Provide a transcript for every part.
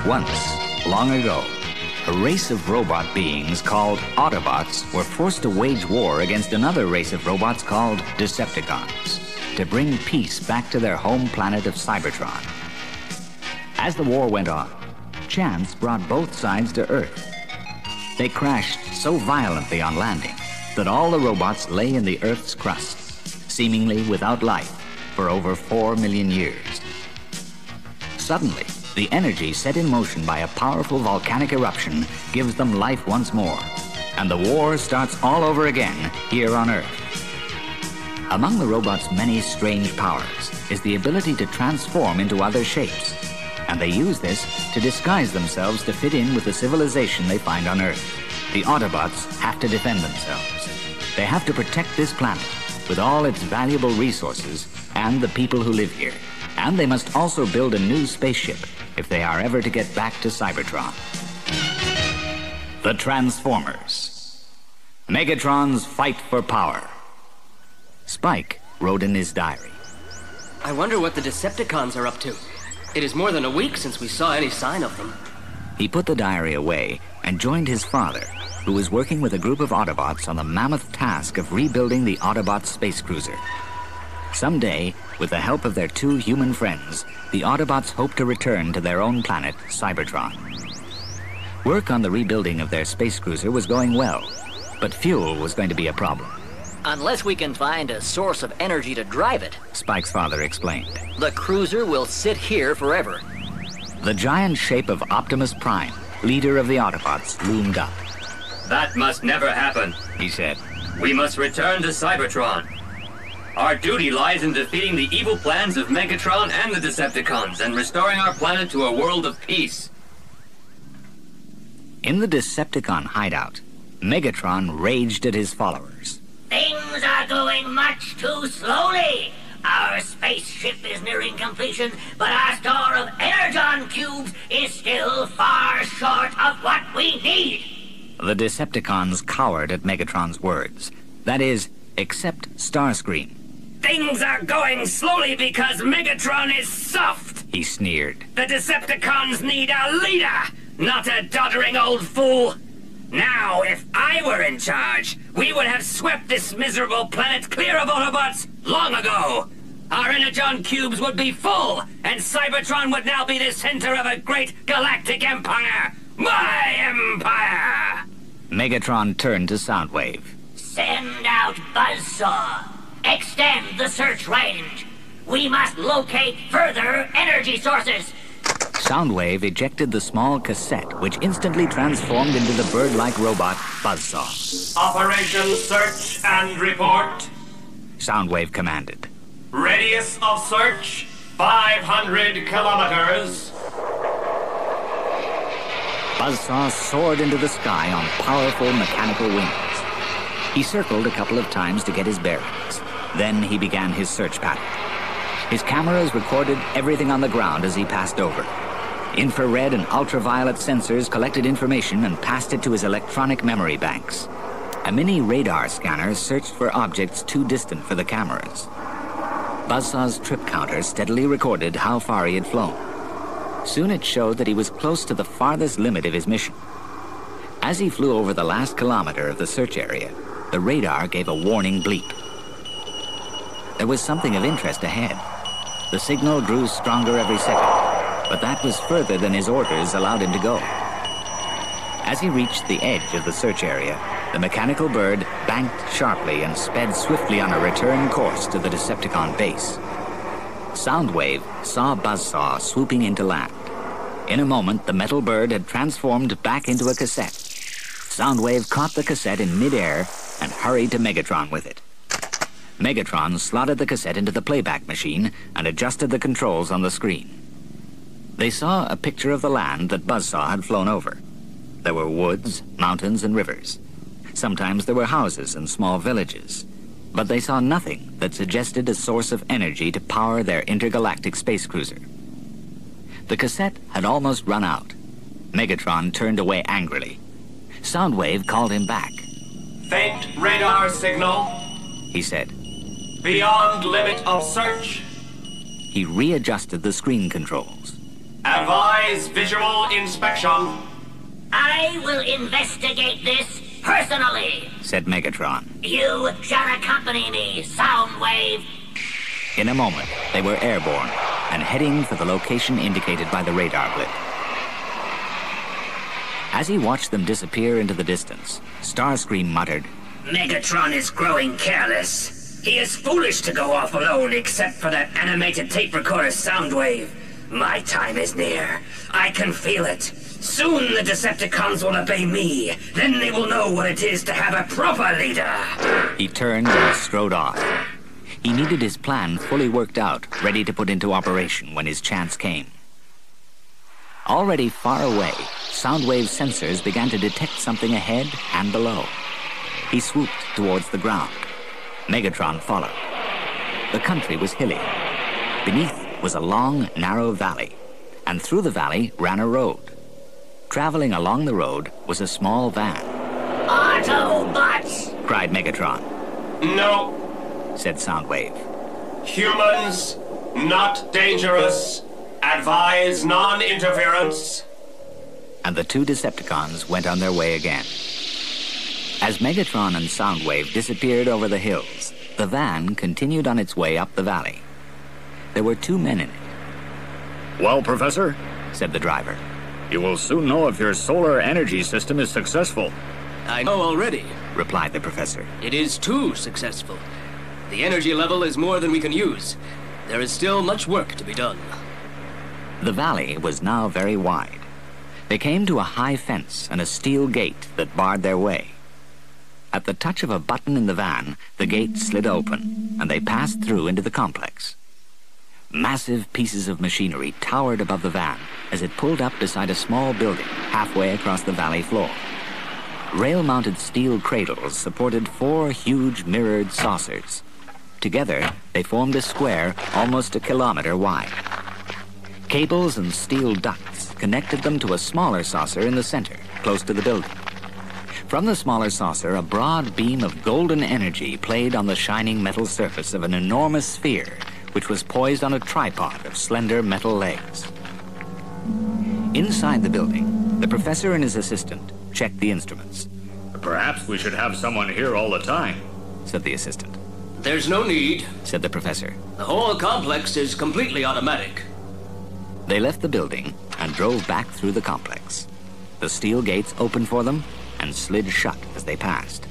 Once, long ago, a race of robot beings called Autobots were forced to wage war against another race of robots called Decepticons to bring peace back to their home planet of Cybertron. As the war went on, chance brought both sides to Earth. They crashed so violently on landing that all the robots lay in the Earth's crust, seemingly without life, for over 4 million years. Suddenly, the energy set in motion by a powerful volcanic eruption gives them life once more, and the war starts all over again here on Earth. Among the robots' many strange powers is the ability to transform into other shapes, and they use this to disguise themselves to fit in with the civilization they find on Earth. The Autobots have to defend themselves. They have to protect this planet with all its valuable resources and the people who live here. And they must also build a new spaceship if they are ever to get back to Cybertron. The Transformers. Megatron's fight for power. Spike wrote in his diary. I wonder what the Decepticons are up to. It is more than a week since we saw any sign of them. He put the diary away and joined his father, who was working with a group of Autobots on the mammoth task of rebuilding the Autobot space cruiser. Someday, with the help of their 2 human friends, the Autobots hope to return to their own planet, Cybertron. Work on the rebuilding of their space cruiser was going well, but fuel was going to be a problem. Unless we can find a source of energy to drive it, Spike's father explained. The cruiser will sit here forever. The giant shape of Optimus Prime, leader of the Autobots, loomed up. That must never happen, he said. We must return to Cybertron. Our duty lies in defeating the evil plans of Megatron and the Decepticons and restoring our planet to a world of peace. In the Decepticon hideout, Megatron raged at his followers. Things are going much too slowly. Our spaceship is nearing completion, but our store of energon cubes is still far short of what we need. The Decepticons cowered at Megatron's words. That is, except Starscream. Things are going slowly because Megatron is soft, he sneered. The Decepticons need a leader, not a doddering old fool. Now, if I were in charge, we would have swept this miserable planet clear of Autobots long ago. Our energon cubes would be full, and Cybertron would now be the center of a great galactic empire. My empire! Megatron turned to Soundwave. Send out Buzzsaw. Extend the search range. We must locate further energy sources. Soundwave ejected the small cassette, which instantly transformed into the bird-like robot Buzzsaw. Operation Search and Report. Soundwave commanded. Radius of search, 500 kilometers. Buzzsaw soared into the sky on powerful mechanical wings. He circled a couple of times to get his bearings. Then he began his search pattern. His cameras recorded everything on the ground as he passed over. Infrared and ultraviolet sensors collected information and passed it to his electronic memory banks. A mini radar scanner searched for objects too distant for the cameras. Buzzsaw's trip counter steadily recorded how far he had flown. Soon it showed that he was close to the farthest limit of his mission. As he flew over the last kilometer of the search area, the radar gave a warning bleep. There was something of interest ahead. The signal grew stronger every second, but that was further than his orders allowed him to go. As he reached the edge of the search area, the mechanical bird banked sharply and sped swiftly on a return course to the Decepticon base. Soundwave saw Buzzsaw swooping into land. In a moment, the metal bird had transformed back into a cassette. Soundwave caught the cassette in midair and hurried to Megatron with it. Megatron slotted the cassette into the playback machine and adjusted the controls on the screen. They saw a picture of the land that Buzzsaw had flown over. There were woods, mountains, and rivers. Sometimes there were houses and small villages. But they saw nothing that suggested a source of energy to power their intergalactic space cruiser. The cassette had almost run out. Megatron turned away angrily. Soundwave called him back. Faint radar signal, he said. Beyond limit of search. He readjusted the screen controls. Advise Authorize visual inspection. I will investigate this personally. said Megatron. You shall accompany me, Soundwave. In a moment, they were airborne and heading for the location indicated by the radar blip. As he watched them disappear into the distance, Starscream muttered, Megatron is growing careless. He is foolish to go off alone except for that animated tape recorder Soundwave. My time is near. I can feel it. Soon the Decepticons will obey me. Then they will know what it is to have a proper leader. He turned and strode off. He needed his plan fully worked out, ready to put into operation when his chance came. Already far away, Soundwave's sensors began to detect something ahead and below. He swooped towards the ground. Megatron followed. The country was hilly. Beneath was a long, narrow valley, and through the valley ran a road. Traveling along the road was a small van. Autobots! Cried Megatron. No. Said Soundwave. Humans, not dangerous. Advise non-interference. And the two Decepticons went on their way again. As Megatron and Soundwave disappeared over the hills, the van continued on its way up the valley. There were 2 men in it. Well, Professor, said the driver. you will soon know if your solar energy system is successful. I know already. Replied the professor. It is too successful. The energy level is more than we can use. There is still much work to be done. The valley was now very wide. They came to a high fence and a steel gate that barred their way. At the touch of a button in the van, the gate slid open, and they passed through into the complex. Massive pieces of machinery towered above the van as it pulled up beside a small building halfway across the valley floor. Rail-mounted steel cradles supported 4 huge mirrored saucers. Together, they formed a square almost a kilometer wide. Cables and steel ducts connected them to a smaller saucer in the center, close to the building. From the smaller saucer, a broad beam of golden energy played on the shining metal surface of an enormous sphere, which was poised on a tripod of slender metal legs. Inside the building, the professor and his assistant checked the instruments. Perhaps we should have someone here all the time, said the assistant. There's no need, said the professor. The whole complex is completely automatic. They left the building and drove back through the complex. The steel gates opened for them and slid shut as they passed.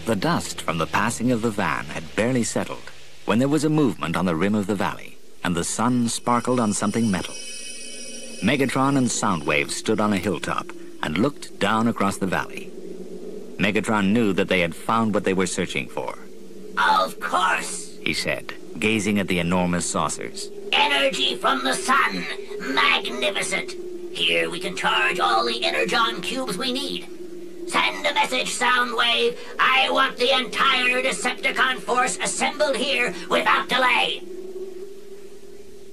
The dust from the passing of the van had barely settled when there was a movement on the rim of the valley, and the sun sparkled on something metal. Megatron and Soundwave stood on a hilltop and looked down across the valley. Megatron knew that they had found what they were searching for. Of course. He said, gazing at the enormous saucers. Energy from the sun. Magnificent. Here we can charge all the energon cubes we need. Send a message, Soundwave. I want the entire Decepticon force assembled here without delay.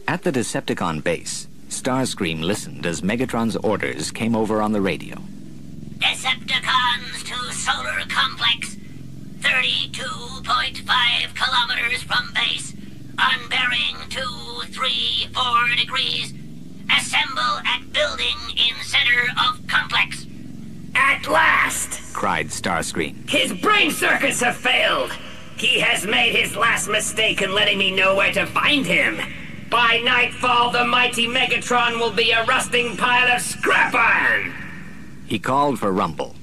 At the Decepticon base, Starscream listened as Megatron's orders came over on the radio. Decepticons to Solar Complex. 32.5 kilometers from base. On bearing 234 degrees. Assemble at building in center of complex. At last! Cried Starscream. His brain circuits have failed! He has made his last mistake in letting me know where to find him. By nightfall, the mighty Megatron will be a rusting pile of scrap iron! He called for Rumble.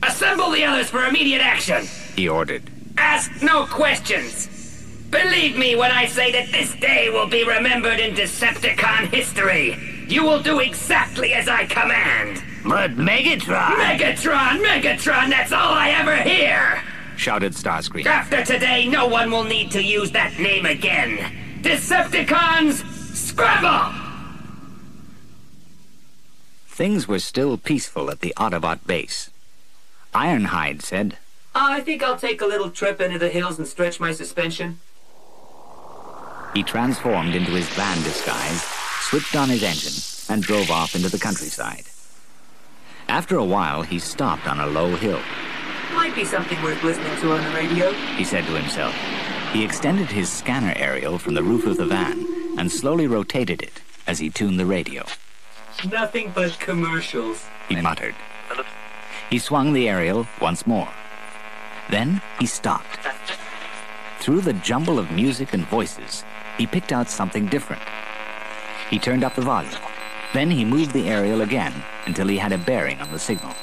Assemble the others for immediate action! He ordered. Ask no questions! Believe me when I say that this day will be remembered in Decepticon history. You will do exactly as I command. But Megatron... Megatron, that's all I ever hear! Shouted Starscream. After today, no one will need to use that name again. Decepticons, scrabble! Things were still peaceful at the Autobot base. Ironhide said, I think I'll take a little trip into the hills and stretch my suspension. He transformed into his van disguise, switched on his engine, and drove off into the countryside. After a while, he stopped on a low hill. Might be something worth listening to on the radio, he said to himself. He extended his scanner aerial from the roof of the van and slowly rotated it, as he tuned the radio. Nothing but commercials. He muttered. He swung the aerial once more. Then he stopped. Through the jumble of music and voices, he picked out something different. He turned up the volume. Then he moved the aerial again until he had a bearing on the signal.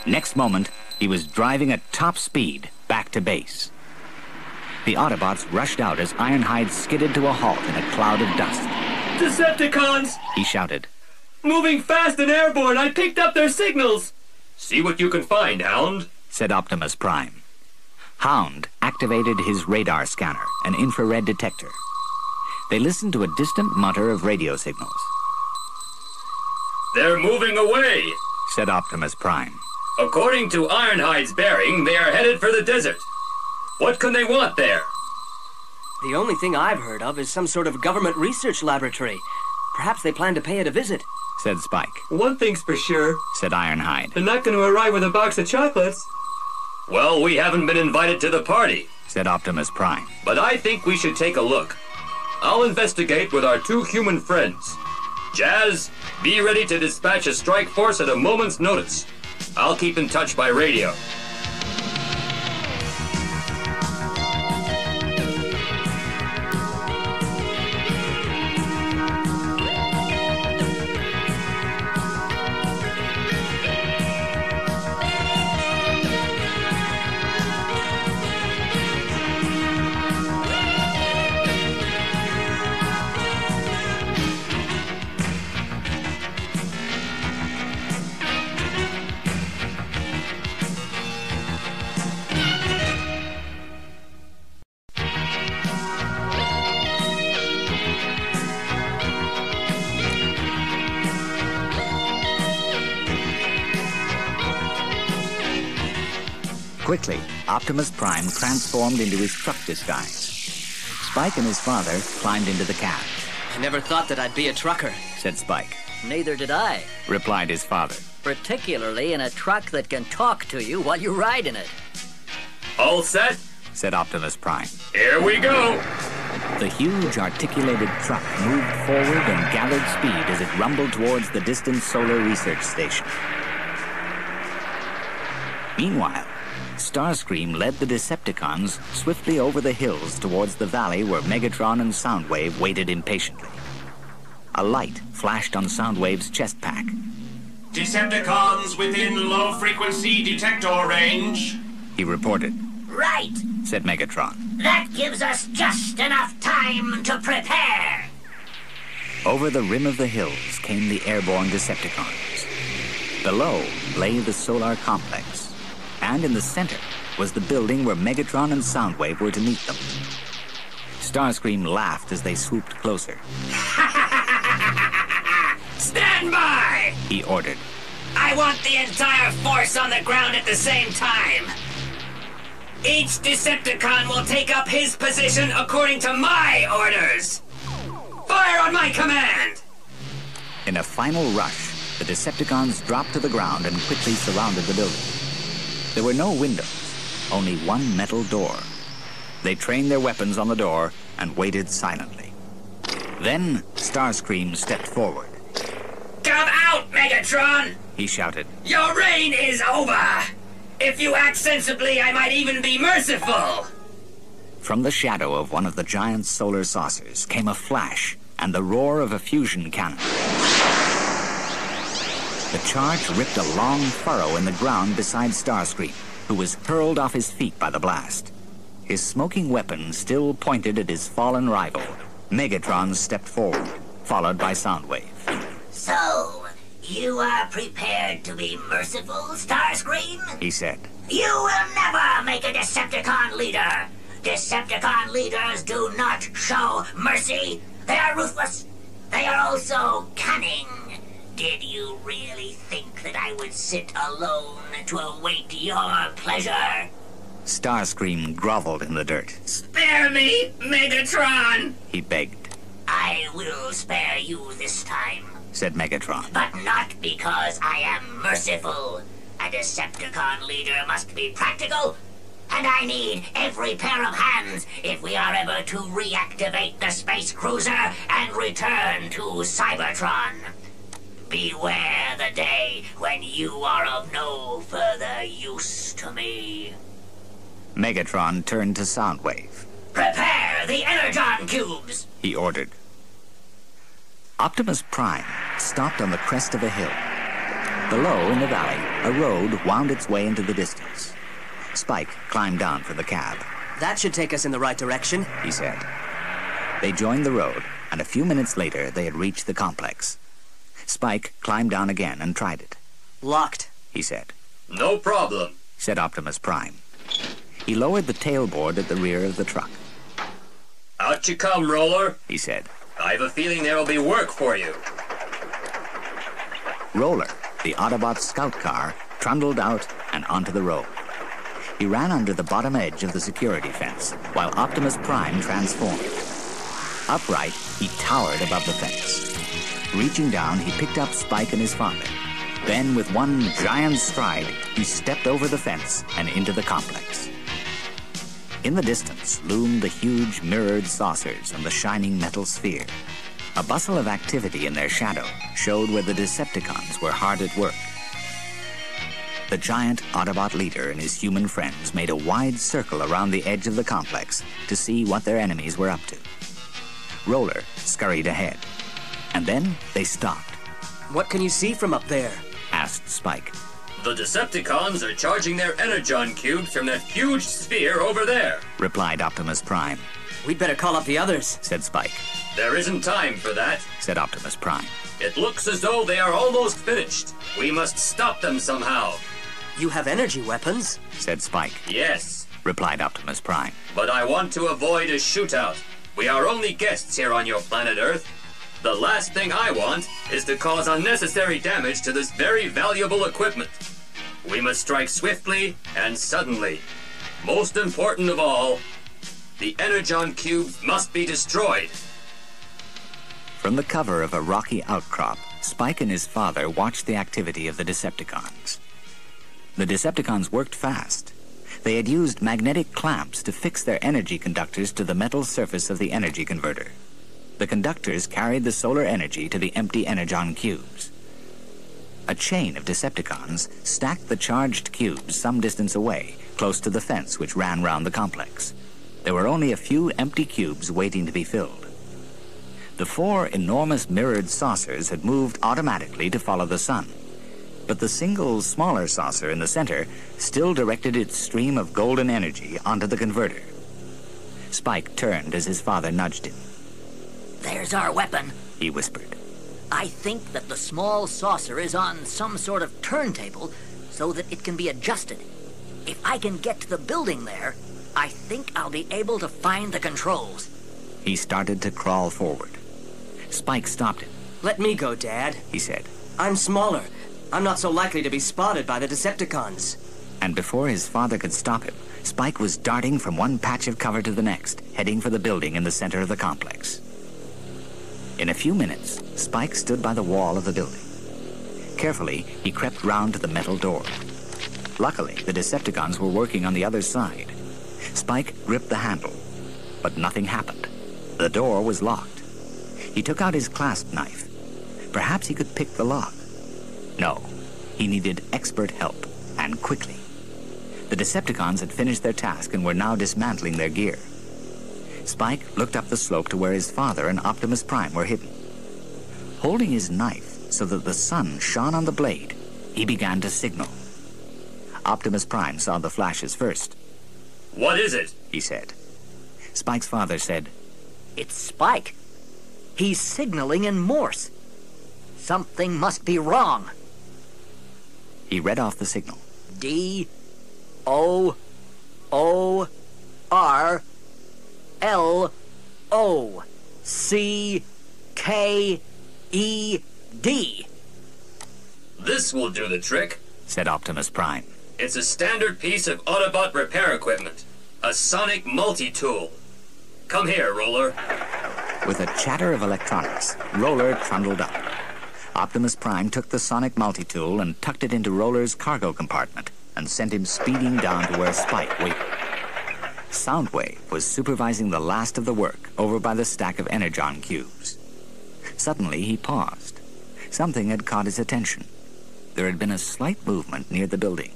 Next moment, he was driving at top speed back to base. The Autobots rushed out as Ironhide skidded to a halt in a cloud of dust. Decepticons! He shouted. Moving fast and airborne, I picked up their signals! See what you can find, Hound, said Optimus Prime. Hound activated his radar scanner, an infrared detector. They listened to a distant mutter of radio signals. They're moving away, said Optimus Prime. According to Ironhide's bearing, they are headed for the desert. What can they want there? The only thing I've heard of is some sort of government research laboratory. Perhaps they plan to pay it a visit, said Spike. One thing's for sure, said Ironhide. they're not going to arrive with a box of chocolates. Well, we haven't been invited to the party, said Optimus Prime. but I think we should take a look. I'll investigate with our 2 human friends. Jazz, be ready to dispatch a strike force at a moment's notice. I'll keep in touch by radio. Quickly, Optimus Prime transformed into his truck disguise. Spike and his father climbed into the cab. I never thought that I'd be a trucker, said Spike. Neither did I. Replied his father. Particularly in a truck that can talk to you while you ride in it. All set? Said Optimus Prime. Here we go! The huge articulated truck moved forward and gathered speed as it rumbled towards the distant solar research station. Meanwhile, Starscream led the Decepticons swiftly over the hills towards the valley where Megatron and Soundwave waited impatiently. A light flashed on Soundwave's chest pack. Decepticons within low-frequency detector range, He reported. Right. Said Megatron. That gives us just enough time to prepare. Over the rim of the hills came the airborne Decepticons. Below lay the solar complex, and in the center was the building where Megatron and Soundwave were to meet them. Starscream laughed as they swooped closer. Stand by! He ordered. I want the entire force on the ground at the same time. Each Decepticon will take up his position according to my orders. Fire on my command! In a final rush, the Decepticons dropped to the ground and quickly surrounded the building. There were no windows, only one metal door. They trained their weapons on the door and waited silently. Then Starscream stepped forward. Come out, Megatron! He shouted. Your reign is over! If you act sensibly, I might even be merciful! From the shadow of one of the giant solar saucers came a flash and the roar of a fusion cannon. The charge ripped a long furrow in the ground beside Starscream, who was hurled off his feet by the blast. His smoking weapon still pointed at his fallen rival. Megatron stepped forward, followed by Soundwave. So, you are prepared to be merciful, Starscream? He said. You will never make a Decepticon leader. Decepticon leaders do not show mercy. They are ruthless. They are also cunning. Did you really think that I would sit alone to await your pleasure? Starscream groveled in the dirt. Spare me, Megatron! He begged. I will spare you this time. Said Megatron. But not because I am merciful. A Decepticon leader must be practical. And I need every pair of hands if we are ever to reactivate the space cruiser and return to Cybertron. Beware the day when you are of no further use to me. Megatron turned to Soundwave. Prepare the Energon cubes! He ordered. Optimus Prime stopped on the crest of a hill. Below, in the valley, a road wound its way into the distance. Spike climbed down from the cab. That should take us in the right direction, he said. They joined the road, and a few minutes later they had reached the complex. Spike climbed down again and tried it. Locked, he said. No problem, said Optimus Prime. He lowered the tailboard at the rear of the truck. Out you come, Roller, he said. I've a feeling there'll be work for you. Roller, the Autobot scout car, trundled out and onto the road. He ran under the bottom edge of the security fence, while Optimus Prime transformed. Upright, he towered above the fence. Reaching down, he picked up Spike and his father. Then, with one giant stride, he stepped over the fence and into the complex. In the distance loomed the huge mirrored saucers and the shining metal sphere. A bustle of activity in their shadow showed where the Decepticons were hard at work. The giant Autobot leader and his human friends made a wide circle around the edge of the complex to see what their enemies were up to. Roller scurried ahead, and then they stopped. What can you see from up there? Asked Spike. The Decepticons are charging their Energon cubes from that huge sphere over there, replied Optimus Prime. We'd better call up the others, said Spike. There isn't time for that, said Optimus Prime. It looks as though they are almost finished. We must stop them somehow. You have energy weapons, said Spike. Yes, replied Optimus Prime. But I want to avoid a shootout. We are only guests here on your planet Earth. The last thing I want is to cause unnecessary damage to this very valuable equipment. We must strike swiftly and suddenly. Most important of all, the Energon cubes must be destroyed. From the cover of a rocky outcrop, Spike and his father watched the activity of the Decepticons. The Decepticons worked fast. They had used magnetic clamps to fix their energy conductors to the metal surface of the energy converter. The conductors carried the solar energy to the empty Energon cubes. A chain of Decepticons stacked the charged cubes some distance away, close to the fence which ran round the complex. There were only a few empty cubes waiting to be filled. The 4 enormous mirrored saucers had moved automatically to follow the sun, but the single smaller saucer in the center still directed its stream of golden energy onto the converter. Spike turned as his father nudged him. There's our weapon, he whispered. I think that the small saucer is on some sort of turntable so that it can be adjusted. If I can get to the building there, I think I'll be able to find the controls. He started to crawl forward. Spike stopped him. Let me go, Dad, he said. I'm smaller. I'm not so likely to be spotted by the Decepticons. And before his father could stop him, Spike was darting from one patch of cover to the next, heading for the building in the center of the complex. In a few minutes, Spike stood by the wall of the building. Carefully, he crept round to the metal door. Luckily, the Decepticons were working on the other side. Spike gripped the handle, but nothing happened. The door was locked. He took out his clasp knife. Perhaps he could pick the lock. No, he needed expert help, and quickly. The Decepticons had finished their task and were now dismantling their gear. Spike looked up the slope to where his father and Optimus Prime were hidden. Holding his knife so that the sun shone on the blade, he began to signal. Optimus Prime saw the flashes first. What is it? He said. Spike's father said, It's Spike. He's signaling in Morse. Something must be wrong. He read off the signal. DOORLOCKED. This will do the trick, said Optimus Prime. It's a standard piece of Autobot repair equipment. A sonic multi-tool. Come here, Roller. With a chatter of electronics, Roller trundled up. Optimus Prime took the sonic multi-tool and tucked it into Roller's cargo compartment and sent him speeding down to where Spike waited. Soundwave was supervising the last of the work over by the stack of energon cubes. Suddenly, he paused. Something had caught his attention. There had been a slight movement near the building.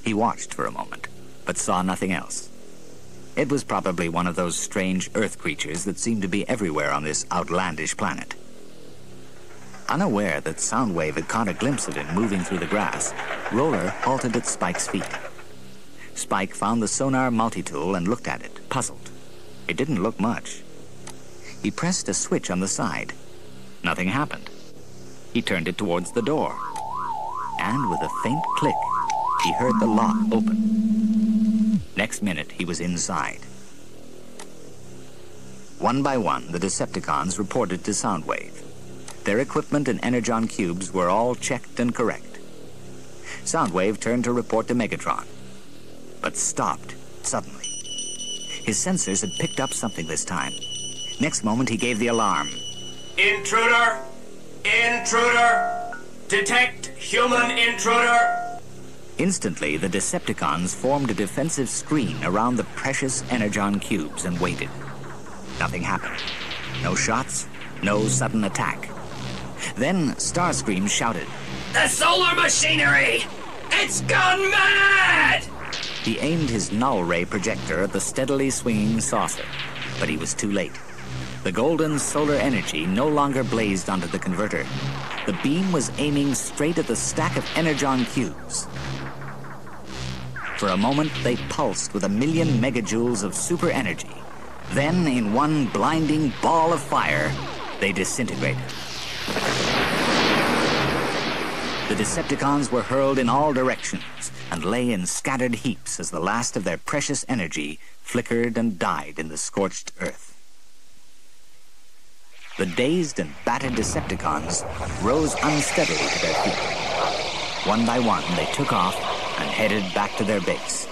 He watched for a moment, but saw nothing else. It was probably one of those strange Earth creatures that seem to be everywhere on this outlandish planet. Unaware that Soundwave had caught a glimpse of him moving through the grass, Roller halted at Spike's feet. Spike found the sonar multi-tool and looked at it, puzzled. It didn't look much. He pressed a switch on the side. Nothing happened. He turned it towards the door. And with a faint click, he heard the lock open. Next minute, he was inside. One by one, the Decepticons reported to Soundwave. Their equipment and energon cubes were all checked and correct. Soundwave turned to report to Megatron, but stopped suddenly. His sensors had picked up something this time. Next moment, he gave the alarm. Intruder! Intruder! Detect human intruder! Instantly, the Decepticons formed a defensive screen around the precious energon cubes and waited. Nothing happened. No shots, no sudden attack. Then Starscream shouted, The solar machinery! It's gone mad! He aimed his null ray projector at the steadily swinging saucer, but he was too late. The golden solar energy no longer blazed onto the converter. The beam was aiming straight at the stack of energon cubes. For a moment, they pulsed with 1,000,000 megajoules of super energy. Then, in one blinding ball of fire, they disintegrated. The Decepticons were hurled in all directions and lay in scattered heaps as the last of their precious energy flickered and died in the scorched earth. The dazed and battered Decepticons rose unsteadily to their feet. One by one, they took off and headed back to their base.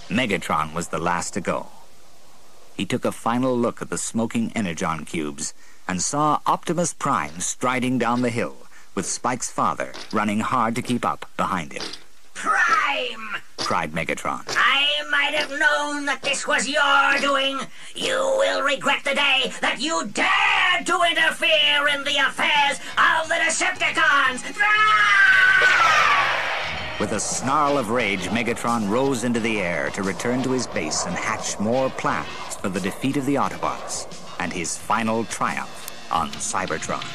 Megatron was the last to go. He took a final look at the smoking energon cubes and saw Optimus Prime striding down the hill, with Spike's father running hard to keep up behind him. Prime! Cried Megatron. I might have known that this was your doing. You will regret the day that you dared to interfere in the affairs of the Decepticons. With a snarl of rage, Megatron rose into the air to return to his base and hatch more plans for the defeat of the Autobots and his final triumph on Cybertron.